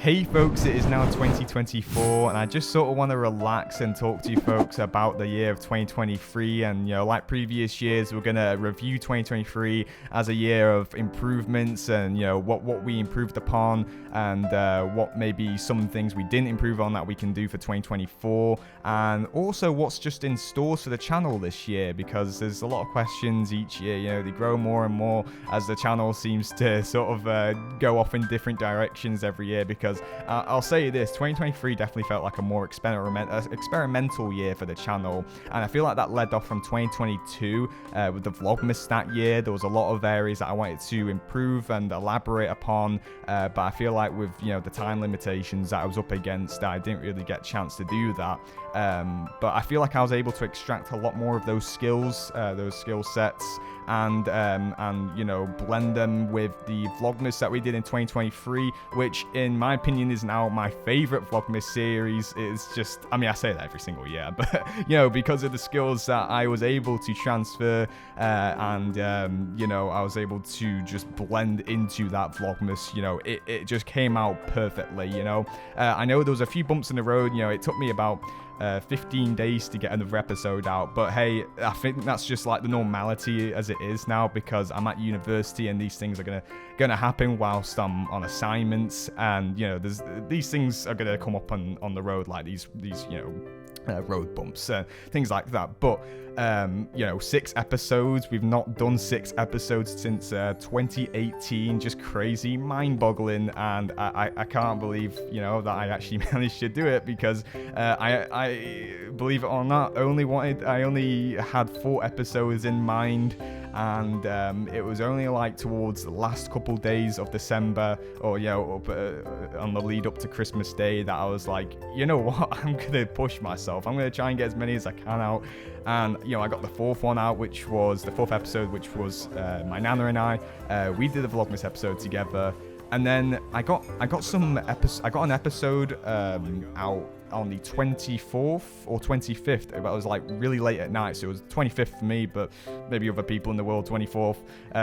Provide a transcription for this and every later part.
Hey folks, it is now 2024 and I just sort of want to relax and talk to you folks about the year of 2023. And like previous years, we're going to review 2023 as a year of improvements and what we improved upon and what maybe some things we didn't improve on that we can do for 2024, and also what's just in store for the channel this year, because there's a lot of questions each year. They grow more and more as the channel seems to sort of go off in different directions every year, because I'll say this, 2023 definitely felt like a more experimental year for the channel, and I feel like that led off from 2022 with the Vlogmas that year. There was a lot of areas that I wanted to improve and elaborate upon, but I feel like with the time limitations that I was up against, I didn't really get a chance to do that. But I feel like I was able to extract a lot more of those skills, those skill sets, and blend them with the Vlogmas that we did in 2023, which in my opinion is now my favorite Vlogmas series. It's just, I say that every single year, but because of the skills that I was able to transfer, and I was able to just blend into that Vlogmas. It just came out perfectly. I know there was a few bumps in the road. It took me about 15 days to get another episode out, but hey, I think that's just like the normality as it is now, because I'm at university and these things are gonna happen whilst I'm on assignments, and these things are gonna come up on the road, like these road bumps, things like that. But 6 episodes, we've not done 6 episodes since 2018, just crazy, mind-boggling, and I can't believe that I actually managed to do it, because I believe it or not, I only had 4 episodes in mind, and it was only like towards the last couple days of December, or up on the lead up to Christmas Day, that I was like, you know what, I'm gonna push myself, I'm gonna try and get as many as I can out. And I got the 4th one out, which was the 4th episode, which was my Nana and I. We did a Vlogmas episode together, and then I got an episode out on the 24th or 25th. It was like really late at night, so it was 25th for me, but maybe other people in the world 24th.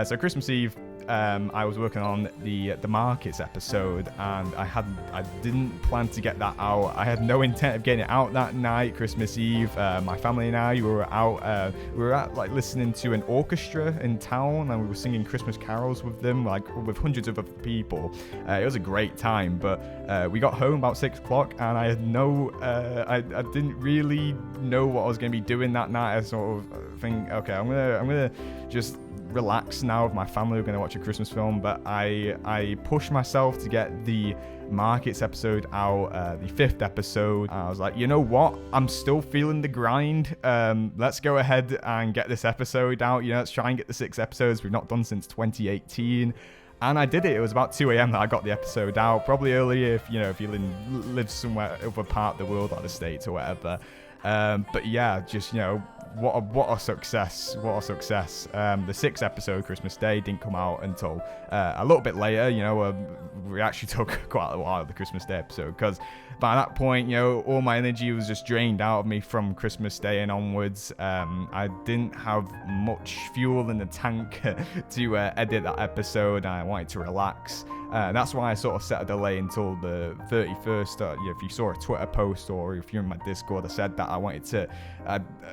So Christmas Eve, I was working on the markets episode, and I didn't plan to get that out. I had no intent of getting it out that night, Christmas Eve. My family and I, we were out like listening to an orchestra in town, and we were singing Christmas carols with them, like with hundreds of other people. It was a great time, but we got home about 6 o'clock, and I had I didn't really know what I was going to be doing that night. I sort of think, okay, I'm gonna just relax now with my family. We're going to watch a Christmas film, but I pushed myself to get the markets episode out, the 5th episode. I was like, you know what, I'm still feeling the grind. Let's go ahead and get this episode out. Let's try and get the 6 episodes we've not done since 2018. And I did it. It was about 2 a.m. that I got the episode out. Probably earlier if you live somewhere other part of the world, like the States or whatever. But yeah, just what a success. What a success. The 6th episode, Christmas Day, didn't come out until a little bit later. We actually took quite a while of the Christmas Day episode, because by that point, all my energy was just drained out of me from Christmas Day and onwards. I didn't have much fuel in the tank to edit that episode. I wanted to relax. That's why I sort of set a delay until the 31st. If you saw a Twitter post or if you're in my Discord, I said that I wanted to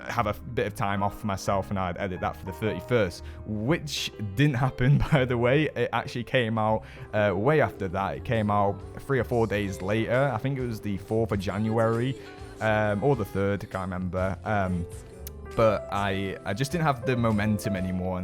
have a bit of time off for myself, and I'd edit that for the 31st, which didn't happen, by the way. It actually came out way after that. It came out 3 or 4 days later. I think it was the 4th of January, or the 3rd, I can't remember. But I just didn't have the momentum anymore,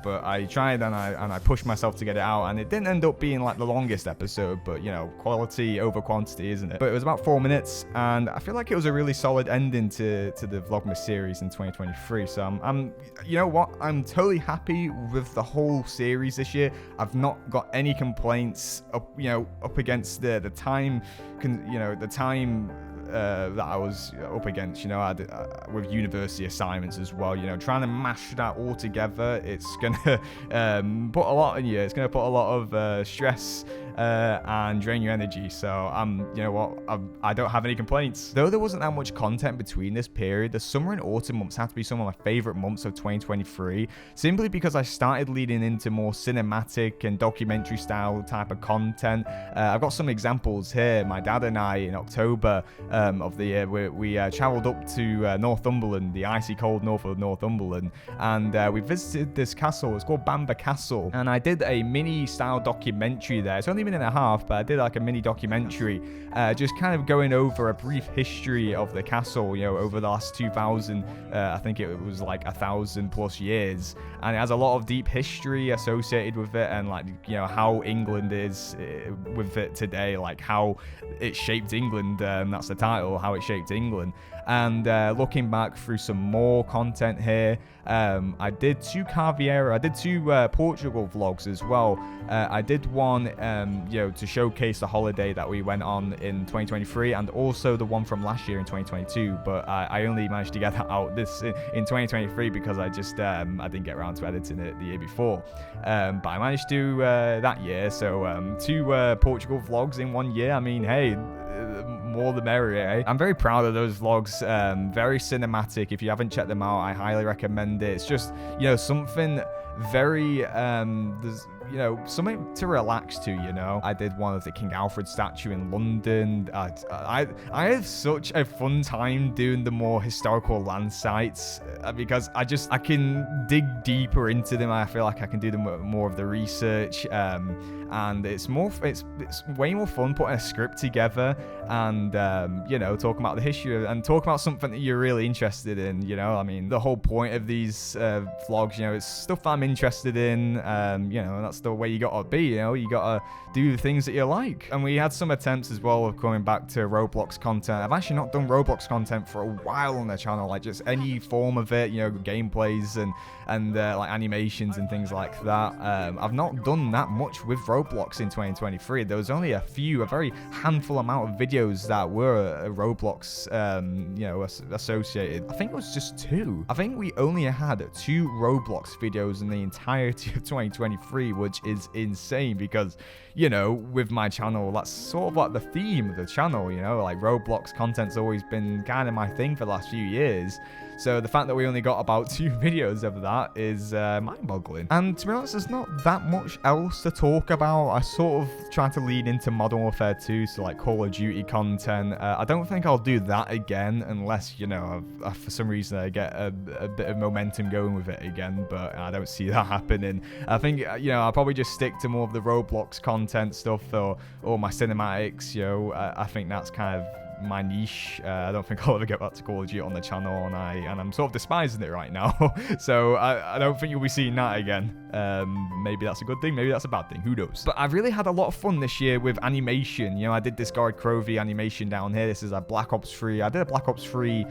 but I tried and I pushed myself to get it out, and it didn't end up being like the longest episode, but quality over quantity, isn't it? But it was about 4 minutes, and I feel like it was a really solid ending to the Vlogmas series in 2023. So I'm I'm totally happy with the whole series this year. I've not got any complaints up against the time, the time that I was up against, with university assignments as well, trying to mash that all together. It's gonna put a lot on you. It's gonna put a lot of stress and drain your energy. So you know what, I don't have any complaints. Though there wasn't that much content between this period, the summer and autumn months have to be some of my favorite months of 2023, simply because I started leading into more cinematic and documentary style type of content. I've got some examples here. My dad and I, in October of the year, we traveled up to Northumberland, the icy cold north of Northumberland, and we visited this castle. It's called Bamber Castle, and I did a mini style documentary there. It's only a minute and a half, but I did like a mini documentary, just kind of going over a brief history of the castle, you know, over the last 2000, I think it was like 1,000+ years, and it has a lot of deep history associated with it, and like, you know, how England is with it today, like how it shaped England. That's the title, how it shaped England. And looking back through some more content here, I did 2 Caviera, I did 2 Portugal vlogs as well. I did one, you know, to showcase the holiday that we went on in 2023, and also the one from last year in 2022. But I only managed to get that out in 2023 because I just I didn't get around to editing it the year before. But I managed to that year. So 2 Portugal vlogs in 1 year. I mean, hey, more the merrier, eh? I'm very proud of those vlogs. Very cinematic. If you haven't checked them out, I highly recommend it. It's just, you know, something very there's, you know, something to relax to, you know. I did one of the King Alfred statue in London. I had such a fun time doing the more historical land sites, because I can dig deeper into them. I feel like I can do more of the research, and it's way more fun putting a script together and you know, talking about the history and talking about something that you're really interested in, you know. I mean, the whole point of these vlogs, you know, it's stuff I'm interested in, you know, and that's the way you gotta be, you know. You gotta do the things that you like. And we had some attempts as well of coming back to Roblox content. I've actually not done Roblox content for a while on the channel, like just any form of it, you know, gameplays and like animations and things like that. I've not done that much with Roblox in 2023. There was only a very handful amount of videos that were Roblox, you know, associated. I think it was just 2. I think we only had 2 Roblox videos in the entirety of 2023, which is insane because, you know, with my channel, that's sort of like the theme of the channel, you know, like Roblox content's always been kind of my thing for the last few years. So the fact that we only got about 2 videos of that is mind-boggling. And to be honest, there's not that much else to talk about. I sort of tried to lead into Modern Warfare 2, so like Call of Duty content. I don't think I'll do that again unless, you know, for some reason I get a bit of momentum going with it again, but I don't see that happening. I think, you know, I'll probably just stick to more of the Roblox content stuff or my cinematics, you know. I think that's kind of my niche. I don't think I'll ever get back to Call of Duty on the channel, and I'm sort of despising it right now. So I don't think you'll be seeing that again. Maybe that's a good thing, maybe that's a bad thing, who knows. But I've really had a lot of fun this year with animation. You know, I did this Guard Crovey animation down here. This is a Black Ops 3. I did a Black Ops 3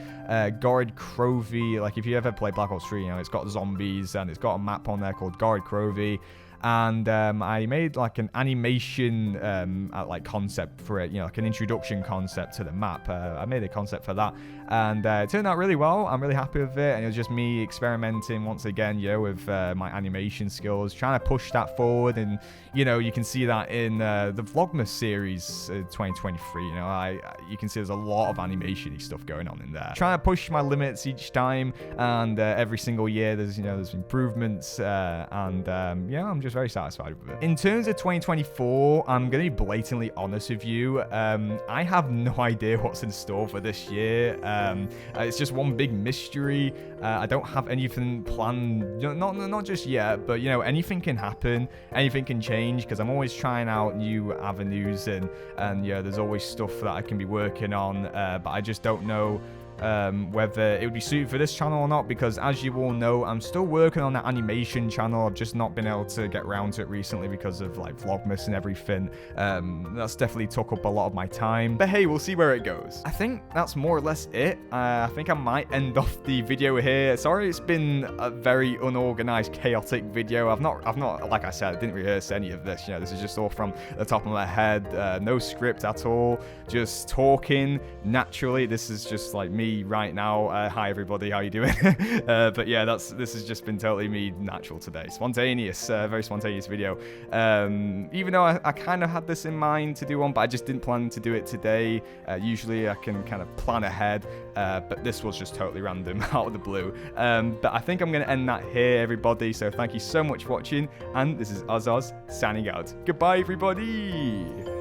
Guard Crovey. Like, if you ever play Black Ops 3, you know, it's got zombies and it's got a map on there called Guard Crovey. And I made like an animation like concept for it, you know, like an introduction concept to the map. I made a concept for that, and it turned out really well. I'm really happy with it, and it was just me experimenting once again, you know, with my animation skills, trying to push that forward. And, you know, you can see that in the Vlogmas series 2023. You know, you can see there's a lot of animation-y stuff going on in there. Trying to push my limits each time, and every single year there's improvements, and yeah, I'm just very satisfied with it. In terms of 2024, I'm going to be blatantly honest with you. I have no idea what's in store for this year. It's just one big mystery. I don't have anything planned, not just yet, but, you know, anything can happen, anything can change, because I'm always trying out new avenues, and yeah, there's always stuff that I can be working on, but I just don't know whether it would be suited for this channel or not, because as you all know, I'm still working on that animation channel. I've just not been able to get around to it recently because of like Vlogmas and everything. That's definitely took up a lot of my time, but hey, we'll see where it goes. I think that's more or less it. I think I might end off the video here. Sorry, it's been a very unorganized, chaotic video. I've not, like I said, I didn't rehearse any of this. You know, this is just all from the top of my head. No script at all, just talking naturally. This is just like me me right now. Hi everybody, how you doing? But yeah, this has just been totally me natural today. Spontaneous, very spontaneous video. Even though I kind of had this in mind to do one, but I just didn't plan to do it today. Usually I can kind of plan ahead, but this was just totally random out of the blue. But I think I'm going to end that here, everybody. So thank you so much for watching, and this is Ozzers signing out. Goodbye, everybody.